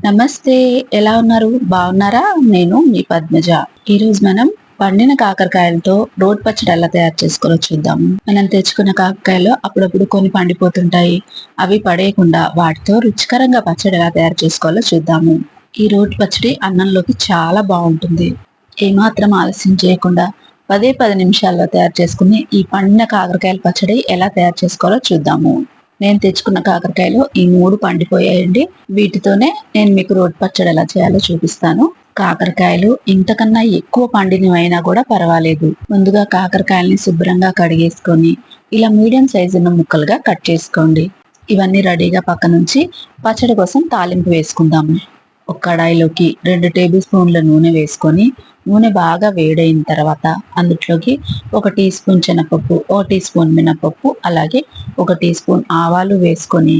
నమస్తే. ఎలా ఉన్నారు? బాగున్నారా? నేను మీ పద్మజ. ఈరోజు మనం పండిన కాకరకాయలతో రోటి పచ్చడి ఎలా తయారు చేసుకోవాలో చూద్దాము. మనం తెచ్చుకున్న కాకరకాయలు అప్పుడప్పుడు కొన్ని పండిపోతుంటాయి. అవి పడేయకుండా వాటితో రుచికరంగా పచ్చడి ఎలా తయారు చేసుకోవాలో చూద్దాము. ఈ రోటి పచ్చడి అన్నంలోకి చాలా బాగుంటుంది. ఏమాత్రం ఆలస్యం చేయకుండా 10 నిమిషాల్లో తయారు చేసుకుని ఈ పండిన కాకరకాయల పచ్చడి ఎలా తయారు చేసుకోవాలో చూద్దాము. నేను తెచ్చుకున్న కాకరకాయలు ఈ 3 పండిపోయాయండి. వీటితోనే నేను మీకు రోటి పచ్చడి ఎలా చేయాలో చూపిస్తాను. కాకరకాయలు ఇంతకన్నా ఎక్కువ పండినవైనా కూడా పర్వాలేదు. ముందుగా కాకరకాయల్ని శుభ్రంగా కడిగేసుకొని ఇలా మీడియం సైజు ఉన్న ముక్కలుగా కట్ చేసుకోండి. ఇవన్నీ రెడీగా పక్కనుంచి పచ్చడి కోసం తాలింపు వేసుకుందాము. ఒక కడాయిలోకి 2 టేబుల్ స్పూన్ల నూనె వేసుకొని నూనె బాగా వేడైన తర్వాత అందులోకి 1 టీ స్పూన్ శనగపప్పు, 1 టీ స్పూన్ మినపప్పు, అలాగే 1 టీ స్పూన్ ఆవాలు వేసుకొని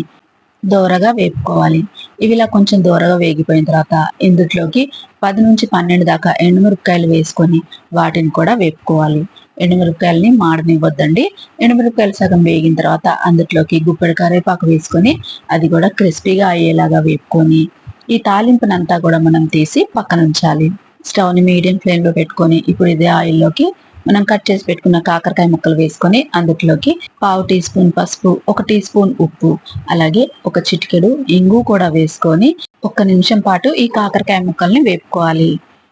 దోరగా వేపుకోవాలి. ఇవి ఇలా కొంచెం దోరగా వేగిపోయిన తర్వాత ఇందులోకి 10 నుంచి 12 దాకా ఎండుమిరపకాయలు వేసుకొని వాటిని కూడా వేపుకోవాలి. ఎండుమిరపకాయలని మాడనివ్వద్దండి. ఎండుమిరపకాయలు సగం వేగిన తర్వాత అందులోకి గుప్పెడు కరివేపాకు వేసుకొని అది కూడా క్రిస్పీగా అయ్యేలాగా వేపుకొని ఈ తాలింపునంతా కూడా మనం తీసి పక్కన ఉంచాలి. స్టవ్ ని మీడియం ఫ్లేమ్ లో పెట్టుకొని ఇప్పుడు ఇదే ఆయిల్లోకి మనం కట్ చేసి పెట్టుకున్న కాకరకాయ ముక్కలు వేసుకొని అందులోకి 1/2 టీ స్పూన్ పసుపు, 1 టీ స్పూన్ ఉప్పు, అలాగే ఒక చిటికెడు ఇంగు కూడా వేసుకొని 1 నిమిషం పాటు ఈ కాకరకాయ ముక్కల్ని వేపుకోవాలి.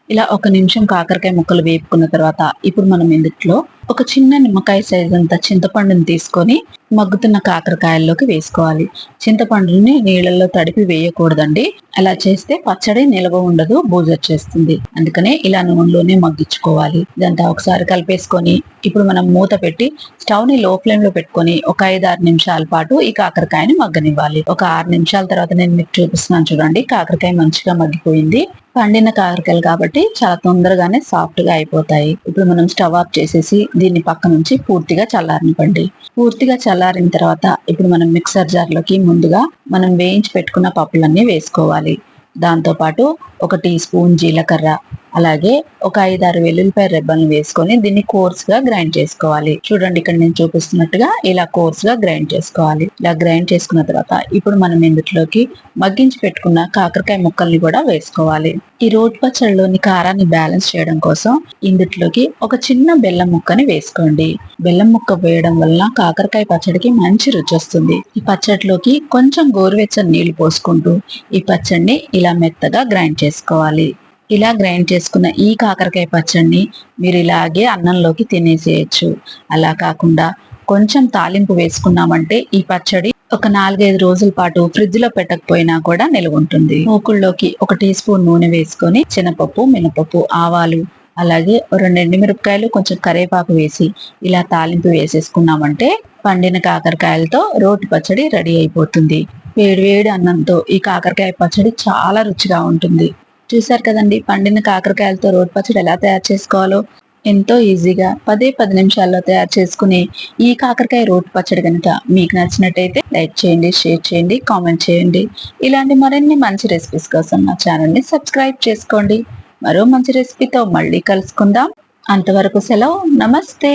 ఇలా 1 నిమిషం కాకరకాయ ముక్కలు వేపుకున్న తర్వాత ఇప్పుడు మనం ఇందులో ఒక చిన్న నిమ్మకాయ సైజ్ అంత చింతపండుని తీసుకొని మగ్గుతున్న కాకరకాయల్లోకి వేసుకోవాలి. చింతపండుని నీళ్ళల్లో తడిపి వేయకూడదండి. అలా చేస్తే పచ్చడి నిల్వ ఉండదు, బూజొచ్చేస్తుంది. అందుకనే ఇలా నూనెలోనే మగ్గించుకోవాలి. ఇదంతా ఒకసారి కలిపేసుకొని ఇప్పుడు మనం మూత పెట్టి స్టవ్ ని లో ఫ్లేమ్ లో పెట్టుకొని ఒక 5-6 నిమిషాల పాటు ఈ కాకరకాయని మగ్గనివ్వాలి. ఒక 6 నిమిషాల తర్వాత నేను మీకు చూపిస్తున్నాను చూడండి. కాకరకాయ మంచిగా మగ్గిపోయింది. పండిన కాకరకాయలు కాబట్టి చాలా తొందరగానే సాఫ్ట్ గా అయిపోతాయి. ఇప్పుడు మనం స్టవ్ ఆఫ్ చేసేసి దీన్ని పక్క నుంచి పూర్తిగా చల్లారనివ్వండి. పూర్తిగా చల్లారిన తర్వాత ఇప్పుడు మనం మిక్సర్ జార్ లోకి ముందుగా మనం వేయించి పెట్టుకున్న పప్పులన్నీ వేసుకోవాలి. దాంతో పాటు 1 టీ స్పూన్ జీలకర్ర, అలాగే ఒక 5-6 వెల్లుల్లిపాయ రెబ్బలను వేసుకొని దీన్ని కోర్స్ గా గ్రైండ్ చేసుకోవాలి. చూడండి ఇక్కడ నేను చూపిస్తున్నట్టుగా ఇలా కోర్స్ గా గ్రైండ్ చేసుకోవాలి. ఇలా గ్రైండ్ చేసుకున్న తర్వాత ఇప్పుడు మనం ఇందులోకి మగ్గించి పెట్టుకున్న కాకరకాయ ముక్కల్ని కూడా వేసుకోవాలి. ఈ రోటి పచ్చడిలోని కారాన్ని బ్యాలెన్స్ చేయడం కోసం ఇందులోకి ఒక చిన్న బెల్లం ముక్కని వేసుకోండి. బెల్లం ముక్క వేయడం వల్ల కాకరకాయ పచ్చడికి మంచి రుచి వస్తుంది. ఈ పచ్చడిలోకి కొంచెం గోరువెచ్చని నీళ్లు పోసుకుంటూ ఈ పచ్చడిని ఇలా మెత్తగా గ్రైండ్ చేసుకోవాలి. ఇలా గ్రైండ్ చేసుకున్న ఈ కాకరకాయ పచ్చడిని మీరు ఇలాగే అన్నంలోకి తినేసేయచ్చు. అలా కాకుండా కొంచెం తాలింపు వేసుకున్నామంటే ఈ పచ్చడి ఒక 4-5 రోజుల పాటు ఫ్రిడ్జ్ లో పెట్టకపోయినా కూడా నిల్వ ఉంటుంది. మూకుల్లోకి 1 టీ స్పూన్ నూనె వేసుకొని శనగపప్పు, మినపప్పు, ఆవాలు, అలాగే 2 ఎండుమిరపకాయలు, కొంచెం కరివేపాకు వేసి ఇలా తాలింపు వేసేసుకున్నామంటే పండిన కాకరకాయలతో రోటి పచ్చడి రెడీ అయిపోతుంది. వేడి అన్నంతో ఈ కాకరకాయ పచ్చడి చాలా రుచిగా ఉంటుంది. చూసారు కదండి, పండిన కాకరకాయలతో రోటి పచ్చడి ఎలా తయారు చేసుకోవాలో. ఎంతో ఈజీగా 10 నిమిషాల్లో తయారు చేసుకునే ఈ కాకరకాయ రోటి పచ్చడి కనుక మీకు నచ్చినట్టయితే లైక్ చేయండి, షేర్ చేయండి, కామెంట్ చేయండి. ఇలాంటి మరిన్ని మంచి రెసిపీస్ కోసం నా ఛానల్ ని సబ్స్క్రైబ్ చేసుకోండి. మరో మంచి రెసిపీతో మళ్ళీ కలుసుకుందాం. అంతవరకు సెలవు. నమస్తే.